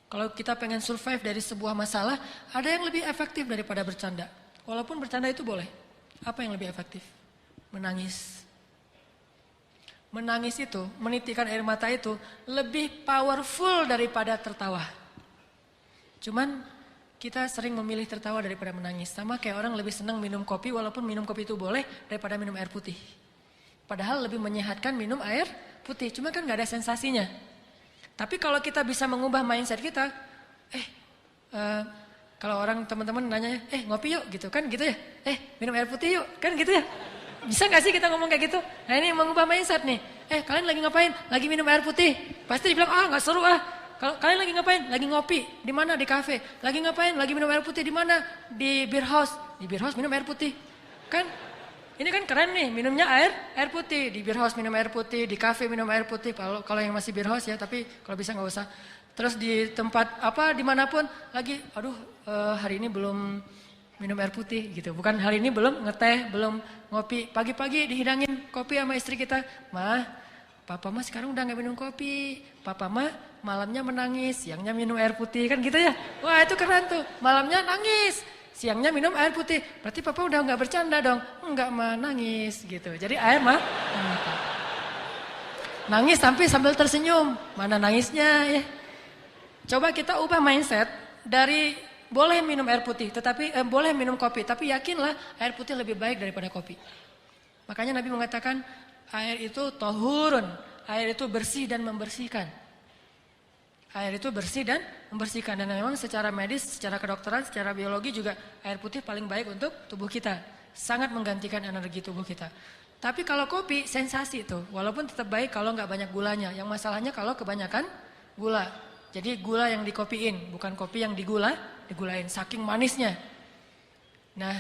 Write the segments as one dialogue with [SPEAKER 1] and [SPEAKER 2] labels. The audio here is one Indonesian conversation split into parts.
[SPEAKER 1] Kalau kita pengen survive dari sebuah masalah, ada yang lebih efektif daripada bercanda. Walaupun bercanda itu boleh. Apa yang lebih efektif? Menangis. Menangis itu, menitikkan air mata itu lebih powerful daripada tertawa. Cuman kita sering memilih tertawa daripada menangis. Sama kayak orang lebih senang minum kopi walaupun minum kopi itu boleh daripada minum air putih. Padahal lebih menyehatkan minum air putih. Cuma kan gak ada sensasinya. Tapi kalau kita bisa mengubah mindset kita, kalau orang teman-teman nanya, ngopi yuk gitu kan gitu ya. Minum air putih yuk kan gitu ya. Bisa gak sih kita ngomong kayak gitu? Nah ini mengubah mindset nih. Kalian lagi ngapain? Lagi minum air putih. Pasti dibilang, gak seru ah. Kalau kalian lagi ngapain? Lagi ngopi. Di mana? Di kafe. Lagi ngapain? Lagi minum air putih. Di mana? Di beer house. Di beer house minum air putih. Kan? Ini kan keren nih, minumnya air putih. Di beer house minum air putih, di kafe minum air putih. Kalau yang masih beer house ya, tapi kalau bisa nggak usah. Terus di tempat apa, dimanapun lagi, hari ini belum minum air putih gitu. Bukan hari ini belum ngeteh, belum ngopi. Pagi-pagi dihidangin kopi sama istri kita. Mah, papa mah sekarang udah nggak minum kopi. Papa mah malamnya menangis, siangnya minum air putih kan gitu ya. Wah itu keren tuh, malamnya nangis. Siangnya minum air putih, berarti papa udah nggak bercanda dong, enggak mah nangis gitu. Jadi air mah nangis sambil tersenyum, mana nangisnya ya. Coba kita ubah mindset dari boleh minum air putih, tetapi boleh minum kopi, tapi yakinlah air putih lebih baik daripada kopi. Makanya Nabi mengatakan air itu tohurun, air itu bersih dan membersihkan. Air itu bersih dan membersihkan, dan memang secara medis, secara kedokteran, secara biologi juga air putih paling baik untuk tubuh kita. Sangat menggantikan energi tubuh kita. Tapi kalau kopi sensasi tuh, walaupun tetap baik kalau nggak banyak gulanya. Yang masalahnya kalau kebanyakan gula. Jadi gula yang dikopiin, bukan kopi yang digulain, saking manisnya. Nah,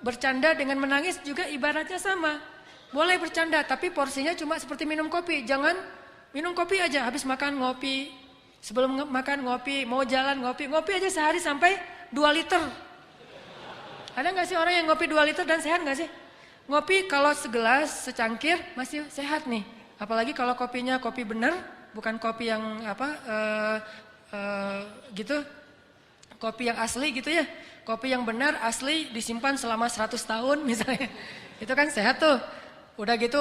[SPEAKER 1] bercanda dengan menangis juga ibaratnya sama. Boleh bercanda, tapi porsinya cuma seperti minum kopi. Jangan minum kopi aja, habis makan ngopi, sebelum makan ngopi, mau jalan ngopi aja sehari sampai 2 liter. Ada gak sih orang yang ngopi 2 liter dan sehat gak sih? Ngopi kalau segelas, secangkir masih sehat nih. Apalagi kalau kopinya kopi bener, bukan kopi yang gitu, kopi yang asli gitu ya. Kopi yang benar, asli, disimpan selama 100 tahun misalnya. Itu kan sehat tuh. Udah gitu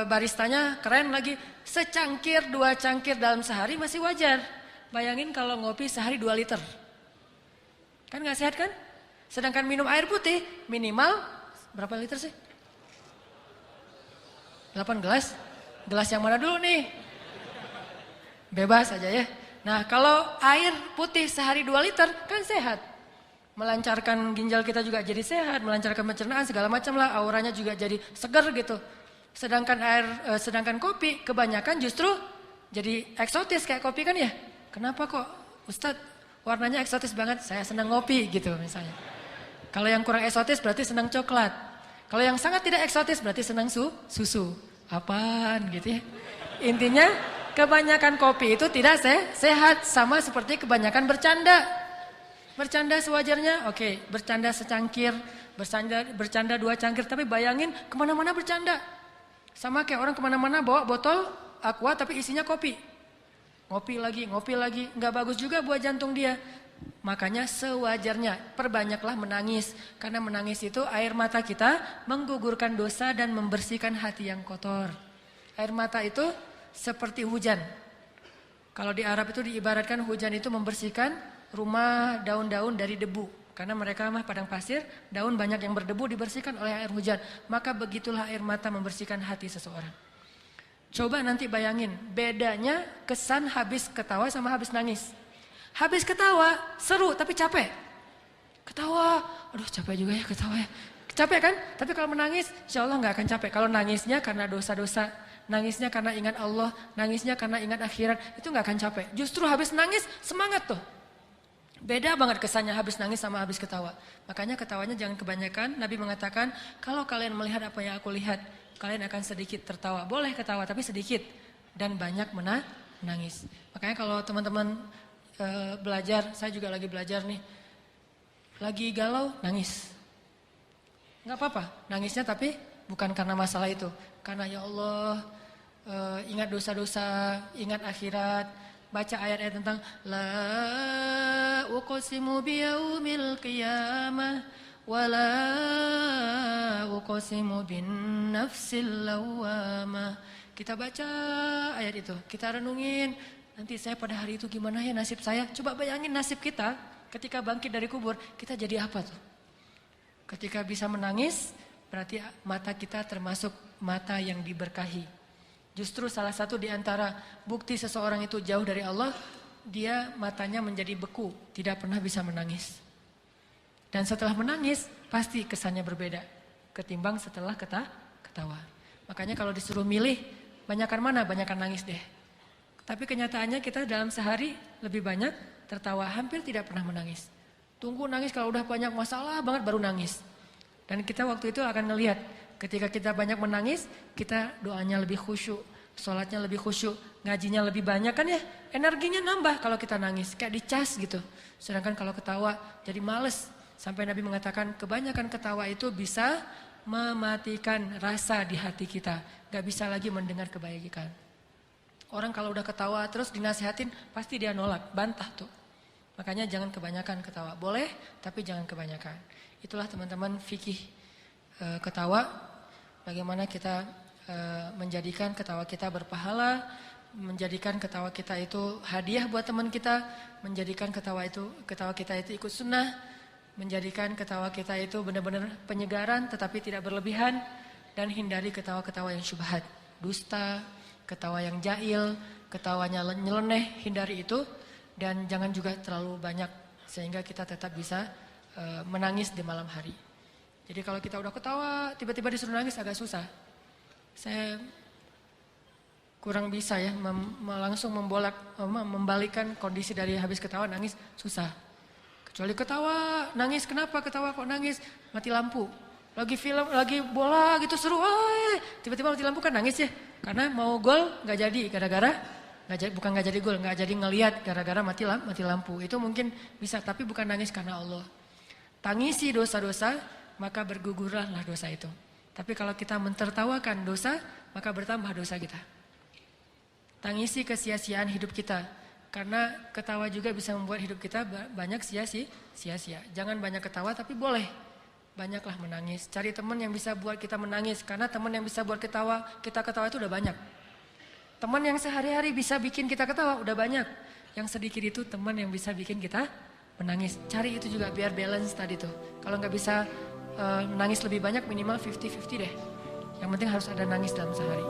[SPEAKER 1] baristanya keren lagi, secangkir 2 cangkir dalam sehari masih wajar. Bayangin kalau ngopi sehari 2 liter. Kan gak sehat kan? Sedangkan minum air putih minimal berapa liter sih? 8 gelas? Gelas yang mana dulu nih? Bebas aja ya. Nah kalau air putih sehari 2 liter kan sehat. Melancarkan ginjal kita juga jadi sehat, melancarkan pencernaan segala macam lah, auranya juga jadi segar gitu. Sedangkan kopi kebanyakan justru jadi eksotis kayak kopi kan ya. Kenapa kok Ustadz warnanya eksotis banget? Saya senang ngopi gitu misalnya. Kalau yang kurang eksotis berarti senang coklat. Kalau yang sangat tidak eksotis berarti senang susu. Apaan gitu ya. Intinya kebanyakan kopi itu tidak sehat, sama seperti kebanyakan bercanda. Bercanda sewajarnya, oke, bercanda secangkir, bercanda 2 cangkir, tapi bayangin kemana-mana bercanda. Sama kayak orang kemana-mana bawa botol aqua tapi isinya kopi. Ngopi lagi, nggak bagus juga buat jantung dia. Makanya sewajarnya, perbanyaklah menangis. Karena menangis itu air mata kita menggugurkan dosa dan membersihkan hati yang kotor. Air mata itu seperti hujan. Kalau di Arab itu diibaratkan hujan itu membersihkan rumah, daun-daun dari debu. Karena mereka mah padang pasir, daun banyak yang berdebu dibersihkan oleh air hujan. Maka begitulah air mata membersihkan hati seseorang. Coba nanti bayangin, bedanya kesan habis ketawa sama habis nangis. Habis ketawa, seru tapi capek. Ketawa, aduh capek juga ya ketawa ya. Capek kan? Tapi kalau menangis, insya Allah gak akan capek. Kalau nangisnya karena dosa-dosa, nangisnya karena ingat Allah, nangisnya karena ingat akhirat, itu gak akan capek. Justru habis nangis, semangat tuh. Beda banget kesannya habis nangis sama habis ketawa. Makanya ketawanya jangan kebanyakan. Nabi mengatakan, kalau kalian melihat apa yang aku lihat, kalian akan sedikit tertawa. Boleh ketawa tapi sedikit. Dan banyak menangis. Makanya kalau teman-teman belajar, saya juga lagi belajar nih. Lagi galau, nangis. Gak apa-apa, nangisnya tapi bukan karena masalah itu. Karena ya Allah, ingat dosa-dosa, ingat akhirat. baca ayat-ayat tentang la uqsimu biyaumil qiyamah wa la uqsimu bin nafsil lawwamah. Kita baca ayat itu, kita renungin, nanti saya pada hari itu gimana ya nasib saya? Coba bayangin nasib kita ketika bangkit dari kubur, kita jadi apa tuh? Ketika bisa menangis, berarti mata kita termasuk mata yang diberkahi. Justru salah satu di antara bukti seseorang itu jauh dari Allah, dia matanya menjadi beku, tidak pernah bisa menangis. Dan setelah menangis, pasti kesannya berbeda ketimbang setelah ketawa. Makanya kalau disuruh milih, banyakan mana? Banyakan nangis deh. Tapi kenyataannya kita dalam sehari lebih banyak tertawa, hampir tidak pernah menangis. Tunggu nangis kalau udah banyak masalah banget baru nangis. Dan kita waktu itu akan ngelihat, ketika kita banyak menangis, kita doanya lebih khusyuk, sholatnya lebih khusyuk, ngajinya lebih banyak kan ya, energinya nambah kalau kita nangis, kayak dicas gitu. Sedangkan kalau ketawa jadi males. Sampai Nabi mengatakan kebanyakan ketawa itu bisa mematikan rasa di hati kita. Gak bisa lagi mendengar kebaikan. Orang kalau udah ketawa terus dinasihatin pasti dia nolak, bantah tuh. Makanya jangan kebanyakan ketawa. Boleh tapi jangan kebanyakan. Itulah teman-teman fikih ketawa. Bagaimana kita menjadikan ketawa kita berpahala. Menjadikan ketawa kita itu hadiah buat teman kita. Menjadikan ketawa kita itu ikut sunnah. Menjadikan ketawa kita itu benar-benar penyegaran tetapi tidak berlebihan. Dan hindari ketawa-ketawa yang syubhat, dusta, ketawa yang jahil, ketawanya nyeleneh, hindari itu. Dan jangan juga terlalu banyak sehingga kita tetap bisa menangis di malam hari. Jadi kalau kita udah ketawa, tiba-tiba disuruh nangis agak susah. Saya kurang bisa ya langsung membalikkan kondisi dari habis ketawa nangis, susah. Kecuali ketawa, nangis kenapa ketawa kok nangis? Mati lampu. Lagi film, lagi bola gitu seru, tiba-tiba mati lampu kan nangis ya. Karena mau gol nggak jadi gara-gara bukan nggak jadi gol, nggak jadi ngelihat gara-gara mati lampu. Itu mungkin bisa, tapi bukan nangis karena Allah. Tangisi dosa-dosa, maka bergugurlah dosa itu. Tapi kalau kita mentertawakan dosa, maka bertambah dosa kita. Tangisi kesia-siaan hidup kita. Karena ketawa juga bisa membuat hidup kita banyak sia-sia. Jangan banyak ketawa tapi boleh banyaklah menangis. Cari teman yang bisa buat kita menangis. Karena teman yang bisa buat kita ketawa itu udah banyak. Teman yang sehari-hari bisa bikin kita ketawa udah banyak. Yang sedikit itu teman yang bisa bikin kita menangis. Cari itu juga biar balance tadi tuh. Kalau nggak bisa menangis lebih banyak minimal 50-50 deh. Yang penting harus ada nangis dalam sehari.